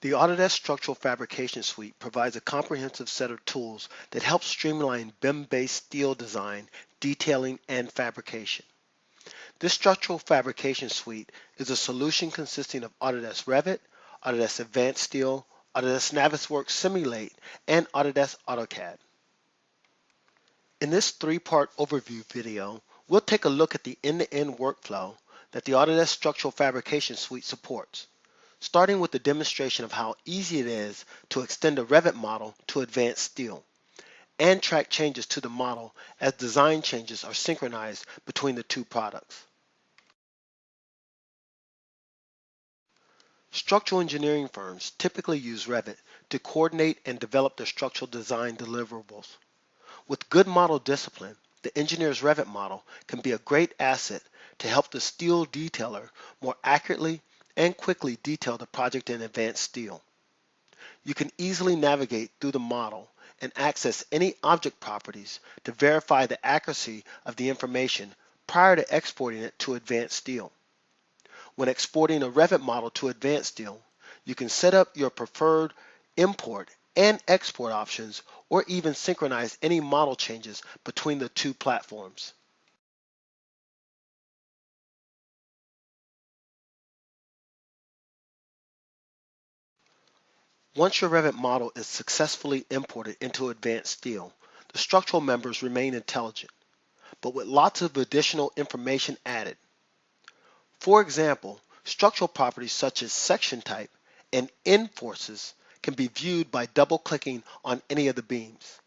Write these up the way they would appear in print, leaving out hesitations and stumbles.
The Autodesk Structural Fabrication Suite provides a comprehensive set of tools that help streamline BIM-based steel design, detailing, and fabrication. This Structural Fabrication Suite is a solution consisting of Autodesk Revit, Autodesk Advanced Steel, Autodesk Navisworks Simulate, and Autodesk AutoCAD. In this three-part overview video, we'll take a look at the end-to-end workflow that the Autodesk Structural Fabrication Suite supports, starting with the demonstration of how easy it is to extend a Revit model to Advanced Steel, and track changes to the model as design changes are synchronized between the two products. Structural engineering firms typically use Revit to coordinate and develop their structural design deliverables. With good model discipline, the engineer's Revit model can be a great asset to help the steel detailer more accurately and quickly detail the project in Advanced Steel. You can easily navigate through the model and access any object properties to verify the accuracy of the information prior to exporting it to Advanced Steel. When exporting a Revit model to Advanced Steel, you can set up your preferred import and export options or even synchronize any model changes between the two platforms. Once your Revit model is successfully imported into Advanced Steel, the structural members remain intelligent, but with lots of additional information added. For example, structural properties such as section type and end forces can be viewed by double-clicking on any of the beams.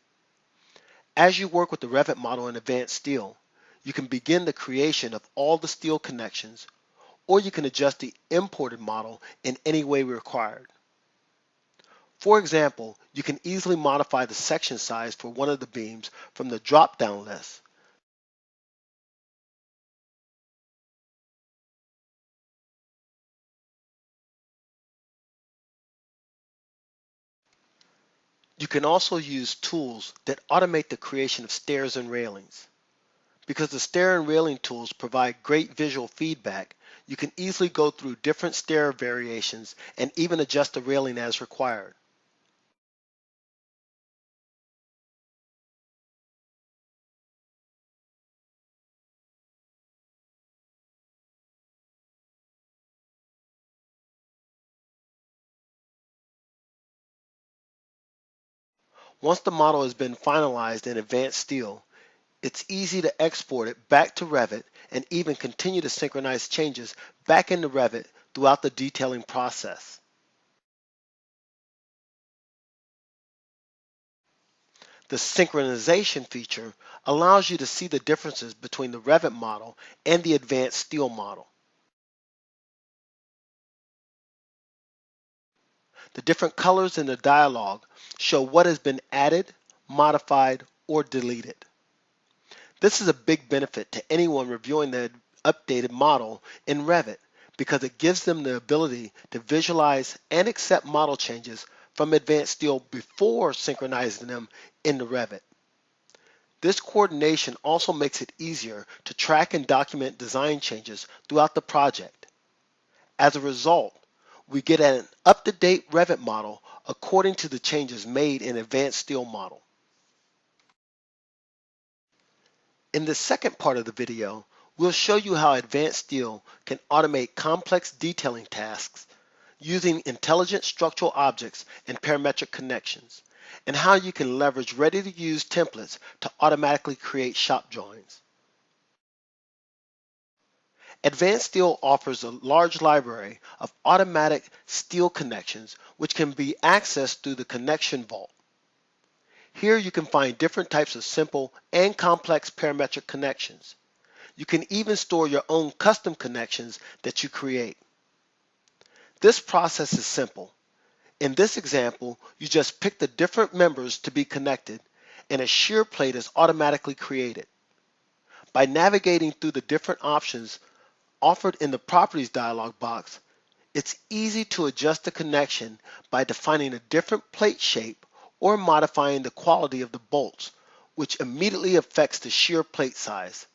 As you work with the Revit model in Advanced Steel, you can begin the creation of all the steel connections, or you can adjust the imported model in any way required. For example, you can easily modify the section size for one of the beams from the drop-down list. You can also use tools that automate the creation of stairs and railings. Because the stair and railing tools provide great visual feedback, you can easily go through different stair variations and even adjust the railing as required. Once the model has been finalized in Advanced Steel, it's easy to export it back to Revit and even continue to synchronize changes back into Revit throughout the detailing process. The synchronization feature allows you to see the differences between the Revit model and the Advanced Steel model. The different colors in the dialog show what has been added, modified, or deleted. This is a big benefit to anyone reviewing the updated model in Revit because it gives them the ability to visualize and accept model changes from Advanced Steel before synchronizing them into Revit. This coordination also makes it easier to track and document design changes throughout the project. As a result, we get an up-to-date Revit model according to the changes made in Advanced Steel model. In the second part of the video, we'll show you how Advanced Steel can automate complex detailing tasks using intelligent structural objects and parametric connections, and how you can leverage ready-to-use templates to automatically create shop drawings. Advanced Steel offers a large library of automatic steel connections which can be accessed through the Connection Vault. Here you can find different types of simple and complex parametric connections. You can even store your own custom connections that you create. This process is simple. In this example, you just pick the different members to be connected and a shear plate is automatically created. By navigating through the different options offered in the Properties dialog box, it's easy to adjust the connection by defining a different plate shape or modifying the quality of the bolts, which immediately affects the shear plate size.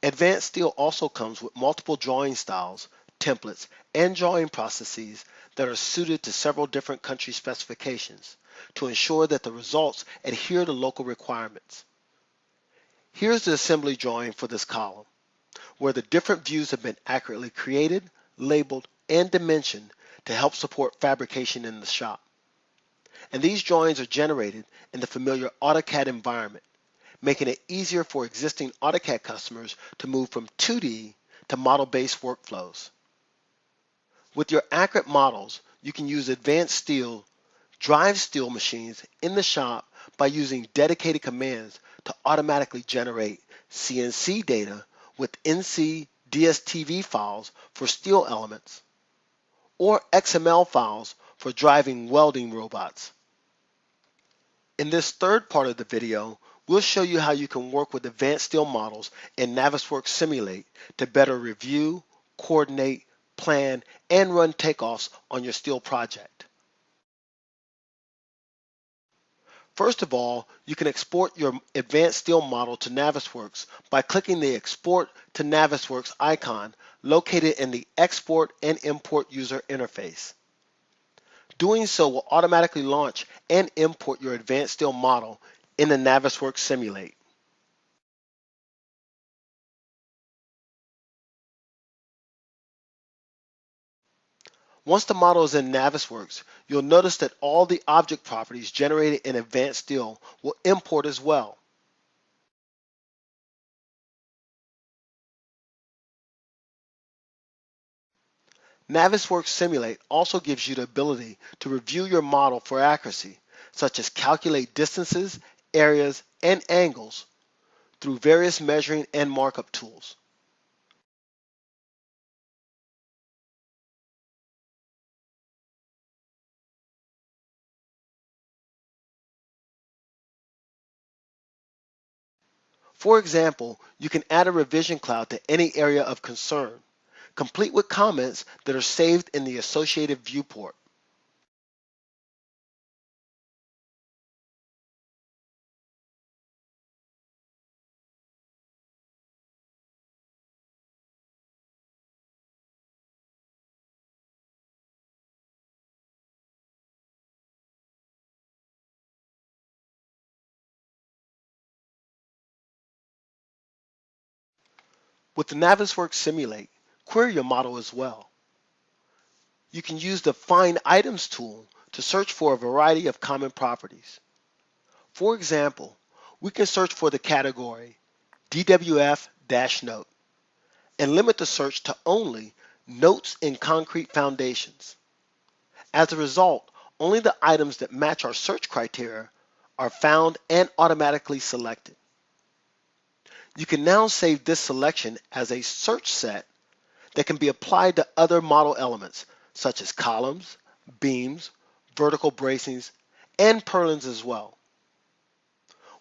Advanced Steel also comes with multiple drawing styles, templates, and drawing processes that are suited to several different country specifications to ensure that the results adhere to local requirements. Here's the assembly drawing for this column, where the different views have been accurately created, labeled, and dimensioned to help support fabrication in the shop. And these drawings are generated in the familiar AutoCAD environment, making it easier for existing AutoCAD customers to move from 2D to model-based workflows. With your accurate models, you can use advanced steel, drive steel machines in the shop by using dedicated commands to automatically generate CNC data with NC DSTV files for steel elements, or XML files for driving welding robots. In this third part of the video, we'll show you how you can work with advanced steel models in Navisworks Simulate to better review, coordinate, plan, and run takeoffs on your steel project. First of all, you can export your advanced steel model to Navisworks by clicking the Export to Navisworks icon located in the Export and Import user interface. Doing so will automatically launch and import your advanced steel model in the Navisworks Simulate. Once the model is in Navisworks, you'll notice that all the object properties generated in advanced steel will import as well. Navisworks Simulate also gives you the ability to review your model for accuracy, such as calculate distances, areas, and angles through various measuring and markup tools. For example, you can add a revision cloud to any area of concern, complete with comments that are saved in the associated viewport. With the Navisworks Simulate, query your model as well. You can use the Find Items tool to search for a variety of common properties. For example, we can search for the category DWF-note and limit the search to only notes in concrete foundations. As a result, only the items that match our search criteria are found and automatically selected. You can now save this selection as a search set that can be applied to other model elements such as columns, beams, vertical bracings, and purlins as well.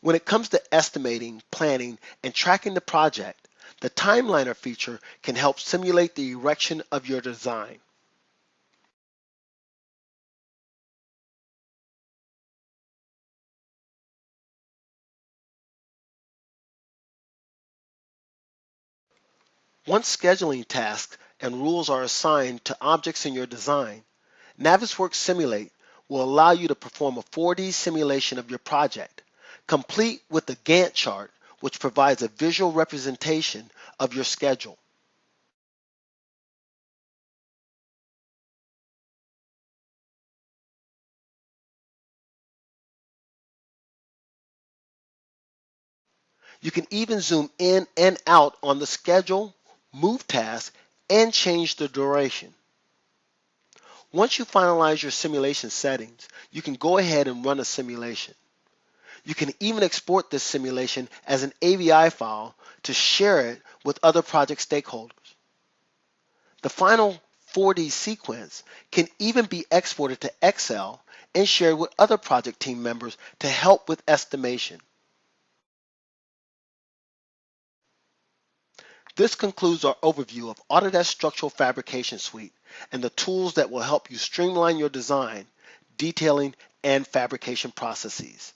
When it comes to estimating, planning, and tracking the project, the Timeliner feature can help simulate the erection of your design. Once scheduling tasks and rules are assigned to objects in your design, Navisworks Simulate will allow you to perform a 4D simulation of your project, complete with the Gantt chart, which provides a visual representation of your schedule. You can even zoom in and out on the schedule, move tasks, and change the duration. Once you finalize your simulation settings, you can go ahead and run a simulation. You can even export this simulation as an AVI file to share it with other project stakeholders. The final 4D sequence can even be exported to Excel and shared with other project team members to help with estimation. This concludes our overview of Autodesk Structural Fabrication Suite and the tools that will help you streamline your design, detailing, and fabrication processes.